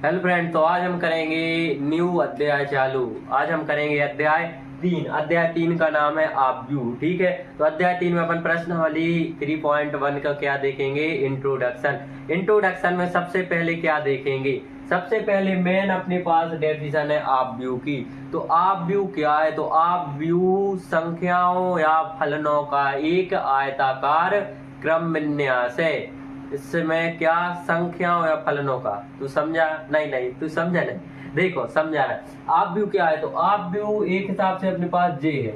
Hello friend, तो आज हम करेंगे न्यू अध्याय चालू। आज हम करेंगे अध्याय 3 का नाम है आपव्यू। ठीक है, तो अध्याय 3 में अपन प्रश्नावली 3.1 का क्या देखेंगे, इंट्रोडक्शन में सबसे पहले क्या देखेंगे, सबसे पहले मेन अपने पास डेफिनेशन है आपव्यू की। तो आपव्यू क्या है, तो आपव्यू संख्याओं या फलनों का एक आयताकार क्रम विन्यास है। इसमें क्या, संख्याओं या फलनों का। तू समझा? नहीं तू समझा नहीं, देखो समझा रहा। आप व्यू क्या है, तो आप व्यू एक हिसाब से अपने पास जे है।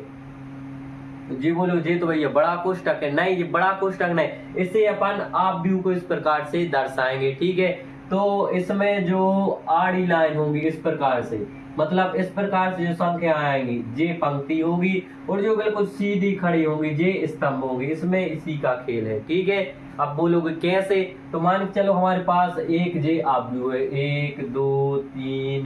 तो जी बोलो, जे तो भैया बड़ा कोष्टक है। नहीं, ये बड़ा कोष्टक नहीं, इसे अपन आप व्यू को इस प्रकार से दर्शाएंगे। ठीक है, तो इसमें जो आड़ी लाइन होंगी इस प्रकार से, मतलब इस प्रकार से जो संख्या आएंगी, जे पंक्ति होगी और जो बिल्कुल सीधी खड़ी होंगी जे स्तंभ होंगे। इसमें इसी का खेल है। ठीक है, अब बोलोगे कैसे, तो मान के चलो हमारे पास एक जे आप व्यू है, 1 2 3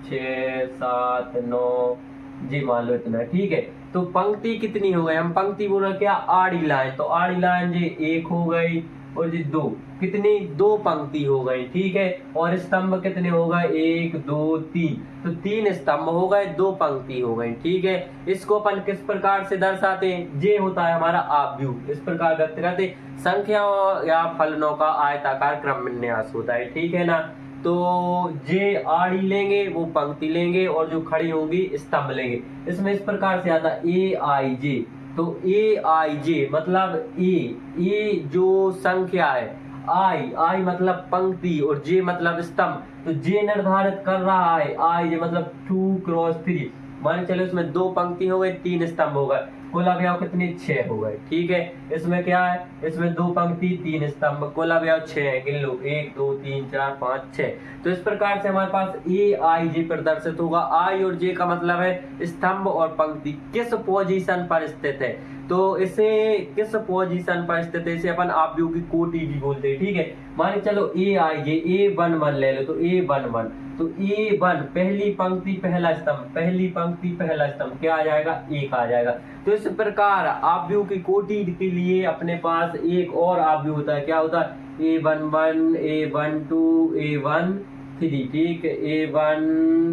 6 7 9 जी, मान लो इतना। ठीक है, तो पंक्ति कितनी हो गई, हम पंक्ति बोल रहे क्या, आड़ी लाइन। तो आड़ी लाइन जी 1 हो गई और जी 2, कितनी, 2 पंक्ति हो गई। ठीक है, और स्तंभ कितने हो गए, 1 2 3, तो 3 स्तंभ हो गए, 2 पंक्ति हो गई। ठीक है, इसको अपन किस प्रकार से दर्शाते हैं, जे होता है हमारा आप व्यू। इस प्रकार व्यक्त करते, संख्याओं या फलनों का आयताकार क्रम विन्यास होता है। ठीक है ना, तो जे आड़ी लेंगे, वो पंक्ति लेंगे, और जो खड़ी होंगी स्तंभ लेंगे। इसमें इस प्रकार से आता ए आई जे। तो ए आई जे मतलब ए जो संख्या है, आई मतलब पंक्ति और जे मतलब स्तंभ। तो जे निर्धारित कर रहा है आई जे मतलब 2 क्रॉस 3, मान चलो इसमें 2 पंक्ति हो गई, 3 स्तंभ हो गए, कुल अवयव कितने, 6 हो गए। ठीक है, इसमें क्या है, इसमें 2 पंक्ति 3 स्तंभ, कुल अवयव 6 है। गिन लो, 1 2 3 4 5 6। तो इस प्रकार से हमारे पास ए आई जे प्रदर्शित होगा। आई और जे का मतलब है स्तंभ और पंक्ति किस पोजीशन पर स्थित है। तो इसे किस पोजीशन पर स्थित है, इसे अपन आप व्यू की कोटि भी बोलते हैं। ठीक है, मान चलो ए आई जे A11 ले लो, तो A11, तो A1 पहली पंक्ति पहला स्तंभ, पहली पंक्ति पहला स्तंभ, क्या आ जाएगा, 1 आ जाएगा। तो इस प्रकार आप व्यू की कोटि के लिए अपने पास एक और आप व्यू होता है, क्या होता है, A11 A12 A13। ठीक है, A1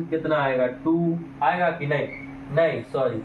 कितना आएगा, 2 आएगा कि नहीं सॉरी,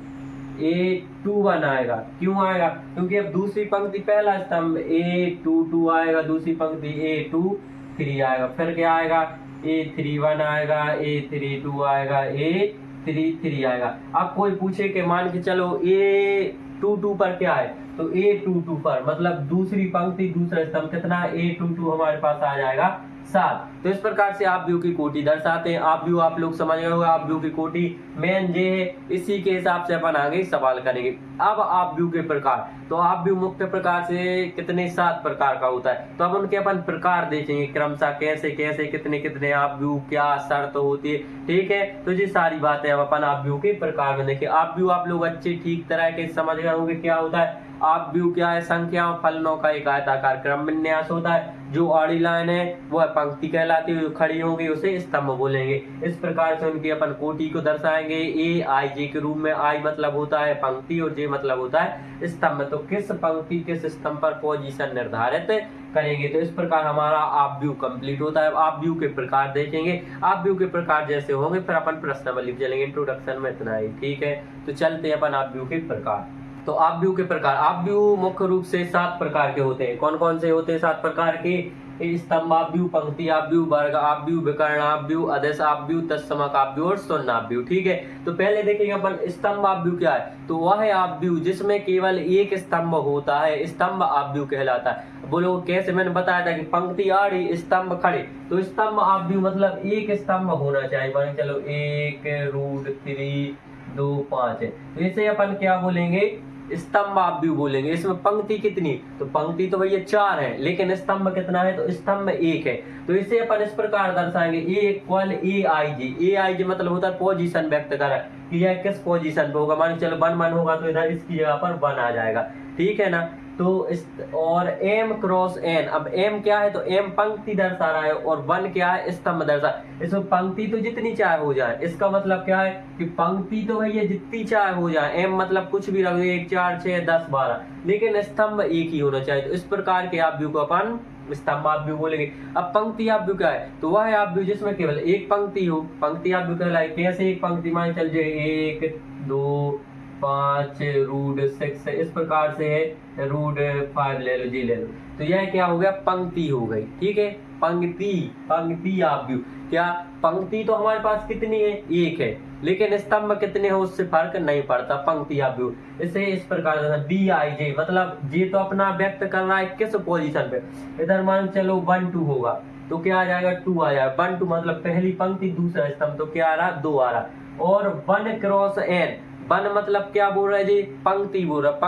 A21 आएगा। क्यों आएगा, क्योंकि अब दूसरी पंक्ति पहला स्तंभ, A22 आएगा, दूसरी पंक्ति A23 आएगा, फिर क्या आएगा, A31 आएगा, A32 आएगा, A33 आएगा। अब कोई पूछे कि मान के चलो A22 पर क्या है, तो A22 पर मतलब दूसरी पंक्ति दूसरा स्तंभ कितना है, A22 हमारे पास आ जाएगा 7। तो इस प्रकार से आप व्यू की कोटि दर्शाते हैं। आप व्यू आप लोग समझ गए होगा, आप व्यू की कोटि मेन जे है। इसी के हिसाब से अपन आगे सवाल करेंगे। अब आप व्यू के प्रकार, तो आप व्यू मुख्य प्रकार से कितने, 7 प्रकार का होता है। तो अब उनके अपन प्रकार देखेंगे क्रमशः, कैसे कैसे कितने कितने आप व्यू, क्या शर्त होती है। ठीक है, तो ये सारी बातें हम अपन आप व्यू के प्रकार में देखें। आप व्यू आप लोग अच्छे ठीक तरह के समझ गए होंगे क्या होता है। आप व्यू क्या है, संख्याओं फलनों का एक आयताकार क्रम विन्यास होता है। जो आड़ी लाइन है वह पंक्ति कहलाती है, जो खड़ी होगी उसे स्तंभ बोलेंगे। इस प्रकार से उनकी अपन कोटि को दर्शाएंगे। ए आई जे के रूप में, आई मतलब होता है पंक्ति और जे मतलब होता है स्तंभ। तो किस पंक्ति किस स्तंभ पर पोजीशन निर्धारित करेंगे। तो इस प्रकार हमारा आप व्यू कंप्लीट होता है। आप व्यू के प्रकार देखेंगे। आप व्यू के प्रकार जैसे होंगे फिर अपन प्रश्नावली चलेंगे। इंट्रोडक्शन में इतना ही। ठीक है, तो चलते हैं अपन आप व्यू के प्रकार। तो आप व्यू के प्रकार, आप व्यू मुख्य रूप से 7 प्रकार के होते हैं। कौन कौन से होते हैं 7 प्रकार के, स्तंभ आप व्यू, पंक्ति आप व्यू, वर्ग आप व्यू, विकर्ण आप व्यू, अदेश आप व्यू, तत्समक आप व्यू और शून्य आप व्यू। ठीक है, तो पहले देखेंगे अपन स्तंभ आप व्यू क्या है। तो वह है आप व्यू जिसमें केवल एक स्तंभ होता है, स्तंभ आप व्यू कहलाता है। बोलो कैसे, मैंने बताया था कि पंक्ति आड़ी स्तंभ खड़े, तो स्तंभ आप व्यू मतलब एक स्तंभ होना चाहिए। मान चलो 1 √3 2 5 है, तो इसे अपन क्या बोलेंगे, स्तंभ आप व्यू बोलेंगे। इसमें पंक्ति कितनी, तो पंक्ति तो भैया 4 है, लेकिन स्तंभ कितना है, तो स्तंभ 1 है। तो इसे अपन इस प्रकार दर्शाएंगे, ए आई जी मतलब होता है पोजीशन व्यक्त कर कि यह किस पोजीशन पे होगा। मान चलो 1 1 होगा तो इधर इसकी जगह पर 1 आ जाएगा। ठीक है ना, तो और m क्रॉस n, अब m क्या है, तो m पंक्ति दर्शा रहा है और 1 क्या है, स्तंभ दर्शा। इसमें पंक्ति तो जितनी चाहे हो जाए, इसका मतलब क्या है कि पंक्ति तो भैया जितनी चाहे हो जाए, m मतलब कुछ भी रख दो, 1 4 6 10 12, लेकिन स्तंभ एक ही होना चाहिए। तो इस प्रकार के आप व्यू को अपन स्तंभ आव्यूह बोलेंगे। अब पंक्ति आव्यूह क्या है, तो वह है आव्यूह जिसमें केवल एक पंक्ति हो, पंक्ति आव्यूह कहलाए। कैसे एक पंक्ति, मान चल जाए 1 2 5 √6 इस प्रकार से है, √5 ले लो, जी ले लो, तो यह क्या हो गया, पंक्ति हो गई। ठीक है, पंक्ति आव्यूह। क्या पंक्ति तो हमारे पास कितनी है, एक है, लेकिन स्तंभ कितने हो उससे फर्क नहीं पड़ता, पंक्ति आव्यूह। इसे इस प्रकार से BIJ, मतलब जे तो अपना व्यक्त कर रहा है किस पोजीशन पे, इधर मान चलो 1 2 होगा तो क्या आ जाएगा, 2 आ जाएगा। 1 2 मतलब पहली पंक्ति दूसरा स्तंभ, तो क्या आ रहा, 2 आ रहा। और 1 क्रॉस n, 1 मतलब क्या बोल रहा है जी, पंक्ति बोल रहा है।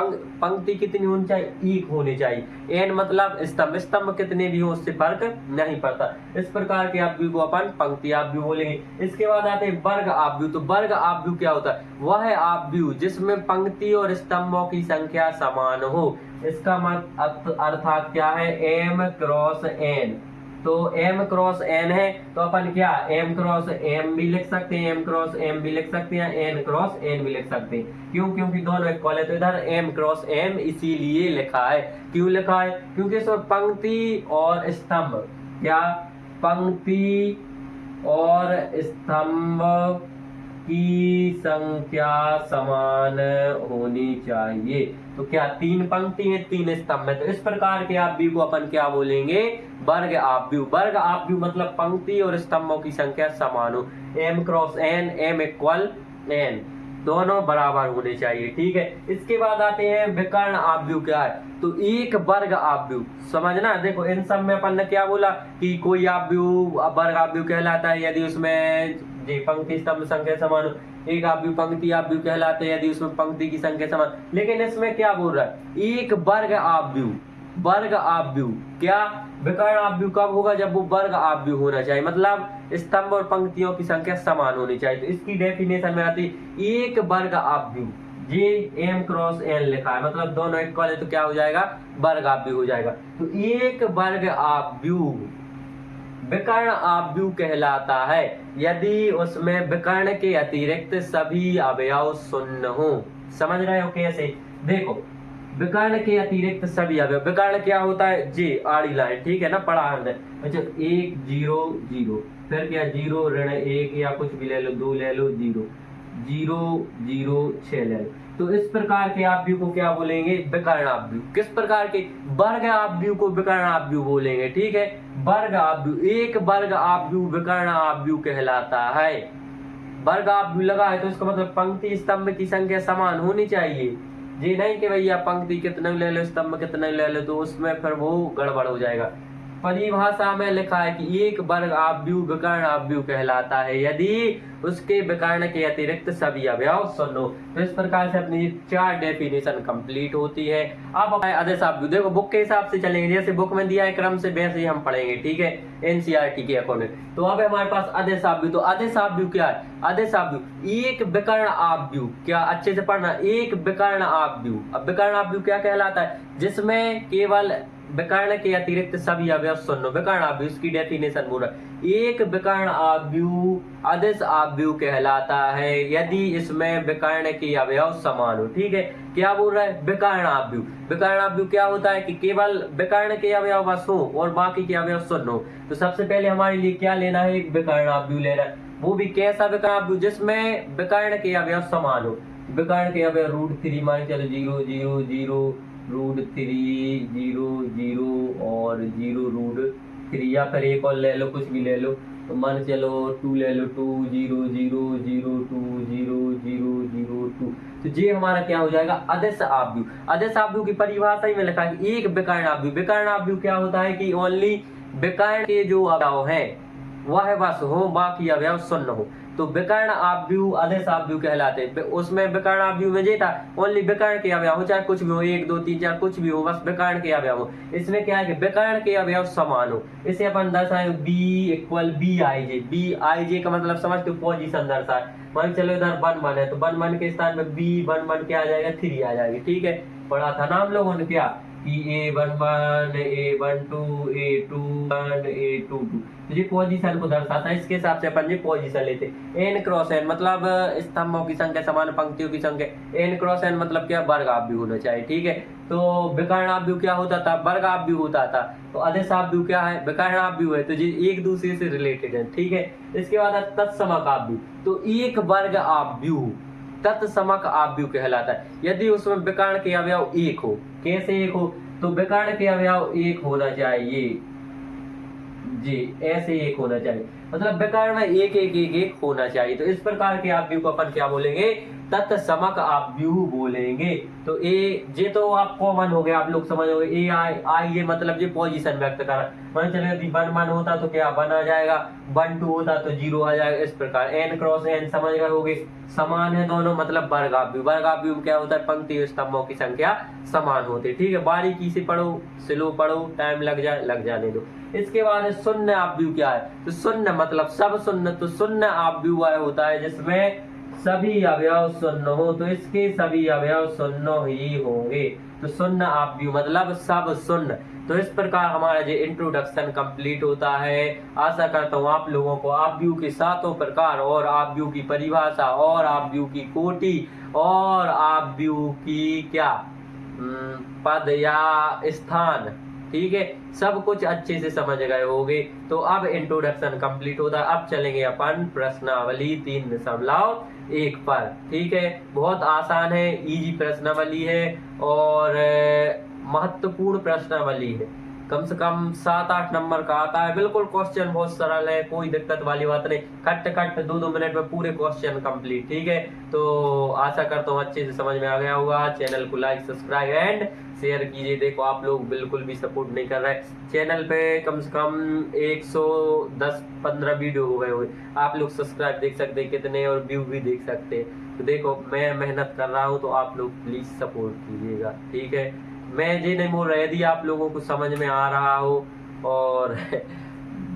पंक्ति कितनी होनी चाहिए, एक होनी चाहिए। n मतलब स्तंभ कितने भी हो उससे फर्क नहीं पड़ता। इस प्रकार के आव्यूह को अपन पंक्ति आव्यूह बोलेंगे। इसके बाद आते हैं वर्ग आव्यूह। तो वर्ग आव्यूह क्या होता है, वह है आव्यूह जिसमें पंक्ति और स्तंभों की संख्या समान हो। इसका अर्थात क्या है, m क्रॉस n। तो m क्रॉस n है तो अपन क्या m क्रॉस m भी लिख सकते हैं, m क्रॉस m भी लिख सकते हैं, n क्रॉस n भी लिख सकते हैं। क्यों, क्योंकि दोनों इक्वल है, तो इधर m क्रॉस m इसीलिए लिखा है। क्यों लिखा है, क्योंकि इसमें पंक्ति और स्तंभ, क्या पंक्ति और स्तंभ की संख्या समान होनी चाहिए। तो क्या 3 पंक्ति है 3 स्तंभ है, तो इस प्रकार के आव्यूह को अपन क्या बोलेंगे, वर्ग आव्यूह। वर्ग आव्यूह मतलब पंक्ति और स्तंभों की संख्या समान हो, m cross n, m equal n, दोनों बराबर होने चाहिए। ठीक है, इसके बाद आते हैं विकर्ण आव्यूह। क्या है, तो एक वर्ग आव्यूह, समझना, देखो इन सब में अपन ने क्या बोला कि कोई आव्यूह वर्ग आव्यूह कहलाता है यदि उसमें जी पंक्ति स्तंभ संख्या समान हो। एक आव्यूह पंक्ति आव्यूह कहलाते हैं यदि उसमें पंक्ति की संख्या समान। लेकिन इसमें क्या बोल रहा है, एक वर्ग आव्यूह, वर्ग आव्यूह। क्या विकर्ण आव्यूह कब होगा, जब वो वर्ग आव्यूह होना चाहिए, मतलब स्तंभ और पंक्तियों की संख्या समान होनी चाहिए। तो इसकी डेफिनेशन में आती है एक वर्ग आव्यूह, जे m क्रॉस n लिखा है, मतलब दोनों इक्वल है तो क्या हो जाएगा, वर्ग आव्यूह हो जाएगा। तो एक वर्ग आव्यूह विकर्ण आव्यूह कहलाता है यदि उसमें विकर्ण के अतिरिक्त सभी अवयव शून्य हो। समझ रहे हो कैसे, देखो विकर्ण के अतिरिक्त सभी अवयव, विकर्ण क्या होता है, जे आड़ी लाइन, ठीक है ना, पढ़ा हमने। अच्छा 1 0 0, फिर क्या 0 ऋण 1 या कुछ भी ले लो, 2 ले लो, 0 0 0 6 ले लो। तो इस प्रकार के आव्यूह को क्या बोलेंगे, विकर्ण आव्यूह। किस प्रकार के, वर्ग आव्यूह को विकर्ण आव्यूह बोलेंगे। ठीक है, वर्ग आव्यूह, एक वर्ग आव्यूह विकर्ण आव्यूह कहलाता है। वर्ग आव्यूह लगा है तो इसका मतलब पंक्ति स्तंभ की संख्या समान होनी चाहिए। ये नहीं कि भैया पंक्ति कितने ले लो स्तंभ कितने ले लो, तो उसमें फिर वो गड़बड़ हो जाएगा। परिभाषा में लिखा है कि एक वर्ग आव्यूह विकर्ण आव्यूह कहलाता है यदि उसके विकर्ण के अतिरिक्त सभी अवयव शून्य हो। तो इस प्रकार से अपनी 4 डेफिनेशन कंप्लीट होती है। अब आदेश आव्यूह, देखो बुक के हिसाब से चलेंगे, जैसे बुक में दिया है क्रम से वैसे ही हम पढ़ेंगे। ठीक है, NCERT के अकॉर्डिंग। तो अब हमारे पास आदेश आव्यूह। तो आदेश आव्यूह क्या है, आदेश आव्यूह एक विकर्ण आव्यूह, क्या अच्छे से पढ़ना, एक विकर्ण आव्यूह। अब विकर्ण आव्यूह क्या कहलाता है, जिसमें केवल विकर्ण के अतिरिक्त सभी अवयव शून्य। विकर्ण आव्यूह, इसकी डेफिनेशन बोल रहा है, एक विकर्ण आव्यूह आदेश आव्यूह कहलाता है यदि इसमें विकर्ण के अवयव समान हो। ठीक है, क्या बोल रहा है, विकर्ण आव्यूह। विकर्ण आव्यूह क्या होता है कि केवल विकर्ण के अवयव बस हो और बाकी के अवयव शून्य हो। तो सबसे पहले हमारे लिए क्या लेना है, एक विकर्ण आव्यूह लेना है। वो भी कैसा विकर्ण आव्यूह, जिसमें विकर्ण के अवयव समान हो। विकर्ण के अवयव √3 मान चलो 0 0 0 √3 0 0 और 0 √3, या फिर एक और ले लो, कुछ भी ले लो, तो मान चलो 2 ले लो, 2 0 0 0 2 0 0 0 2। तो ये हमारा क्या हो जाएगा, आदेश आव्यूह। आदेश आव्यूह की परिभाषा ही में लिखा है कि एक विकर्ण आव्यूह। विकर्ण आव्यूह क्या होता है कि ओनली विकर्ण के जो अवयव हैं वह बस हो, बाकी अवयव शून्य हो। तो विकर्ण आव्यूह आदेश आव्यूह कहलाते हैं। उसमें विकर्ण आव्यूह में ये था ओनली विकर्ण के अवयव हो, चाहे कुछ भी हो, 1 2 3 4 कुछ भी हो, बस विकर्ण के अवयव हो। इसमें क्या है कि विकर्ण के अवयव समान हो। इसे अपन दर्शाए B = BIJ। BIJ का मतलब समझते हो, पोजीशन दर्शाए। मान चलो इधर 1 1 है तो 1 1 के स्थान में B 1 1 क्या आ जाएगा, 3 आ जाएगी। ठीक है, पढ़ा था ना हम लोगों ने क्या कि A11 A12 A21 A22, तो ये पोजीशन को दर्शाता है। इसके हिसाब से अपन ये पोजीशन लेते हैं। n क्रॉस n मतलब स्तंभों की संख्या समान पंक्तियों की संख्या, n क्रॉस n मतलब क्या, वर्ग आव्यूह होना चाहिए, ठीक है। तो विकर्ण आव्यूह क्या होता था, वर्ग आव्यूह होता था। तो अदिश आव्यूह क्या है, विकर्ण आव्यूह है, तो ये एक दूसरे से रिलेटेड है, ठीक है। इसके बाद तत्समक आव्यूह, तो एक वर्ग आव्यूह तत्समक आव्यूह कहलाता है यदि उसमें विकर्ण के अवयव एक हो। कैसे एक हो, तो विकर्ण के अवयव एक होना चाहिए जी, ऐसे एक होना चाहिए, मतलब विकर्ण एक एक एक एक होना चाहिए। तो इस प्रकार के आव्यूह को अपन क्या बोलेंगे, तत्समक आव्यूह बोलेंगे। तो ये तो आप कॉमन हो गया, आप लोग समझ हो गए। आई ये मतलब ये पोजीशन व्यक्त कर रहा है। मान चले यदि 1 होता तो क्या 1 आ जाएगा, 1 2 होता तो 0 आ जाएगा। इस प्रकार n क्रॉस n समझ गए होगे, समान है दोनों, मतलब वर्ग आव्यूह। वर्ग आव्यूह क्या होता है, पंक्ति स्तंभों की संख्या समान होती है, ठीक है। बारीकी से पढ़ो, स्लो पढ़ो, टाइम लग जाने दो। इसके बाद शून्य आव्यूह क्या है, तो शून्य मतलब सब शून्य। तो शून्य आव्यूह होता है जिसमें सभी अवयव शून्य हो, तो इसके सभी अवयव शून्य ही होंगे। तो शून्य आव्यूह मतलब सब शून्य। तो इस प्रकार हमारा जो इंट्रोडक्शन कंप्लीट होता है। आशा करता हूँ आप लोगों को आव्यूह के सातों प्रकार और आव्यूह की परिभाषा और आव्यूह की कोटि और आव्यूह की क्या पद या स्थान, ठीक है, सब कुछ अच्छे से समझ गए होगे। तो अब इंट्रोडक्शन कंप्लीट होता है। अब चलेंगे अपन प्रश्नावली 3.1 पर, ठीक है। बहुत आसान है, इजी प्रश्नावली है और महत्वपूर्ण प्रश्नावली है। कम से कम 7-8 नंबर का आता है। बिल्कुल क्वेश्चन बहुत सरल है, कोई दिक्कत वाली बात नहीं। खट 2-2 मिनट में पूरे क्वेश्चन कंप्लीट, ठीक है। तो आशा करता हूँ अच्छे से समझ में आ गया होगा। चैनल को लाइक सब्सक्राइब एंड शेयर कीजिए। देखो आप लोग बिल्कुल भी सपोर्ट नहीं कर रहे। चैनल पे कम से कम 110-15 वीडियो हो गए हुए। आप लोग सब्सक्राइब देख सकते हैं कितने और व्यू भी देख सकते हैं। तो देखो मैं मेहनत कर रहा हूँ, तो आप लोग प्लीज सपोर्ट कीजिएगा, ठीक है। मैं ये नहीं बोल रहा, यदि आप लोगों को समझ में आ रहा हो और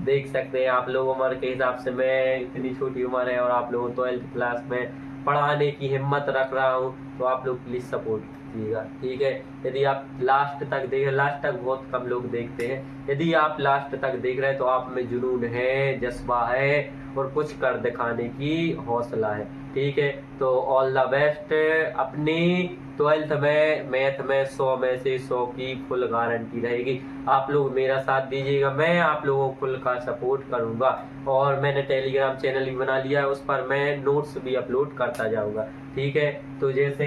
देख सकते हैं आप लोग उम्र के हिसाब से, मैं इतनी छोटी उम्र है और आप लोगों 12th क्लास में पढ़ाने की हिम्मत रख रहा हूँ, तो आप लोग प्लीज सपोर्ट कीजिएगा, ठीक है। यदि आप लास्ट तक देखें, लास्ट तक बहुत कम लोग देखते हैं, यदि आप लास्ट तक देख रहे हैं तो आप में जुनून है, जज्बा है और कुछ कर दिखाने की हौसला है, ठीक है। तो ऑल द बेस्ट। अपनी 12th में मैथ में 100 में से 100 की फुल गारंटी रहेगी। आप लोग मेरा साथ दीजिएगा, मैं आप लोगों को फुल का सपोर्ट करूंगा। और मैंने टेलीग्राम चैनल भी बना लिया है, उस पर मैं नोट्स भी अपलोड करता जाऊंगा, ठीक है। तो जैसे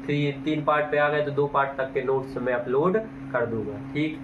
3 पार्ट पे आ गए तो 2 पार्ट तक के नोट्स मैं अपलोड कर दूंगा, ठीक।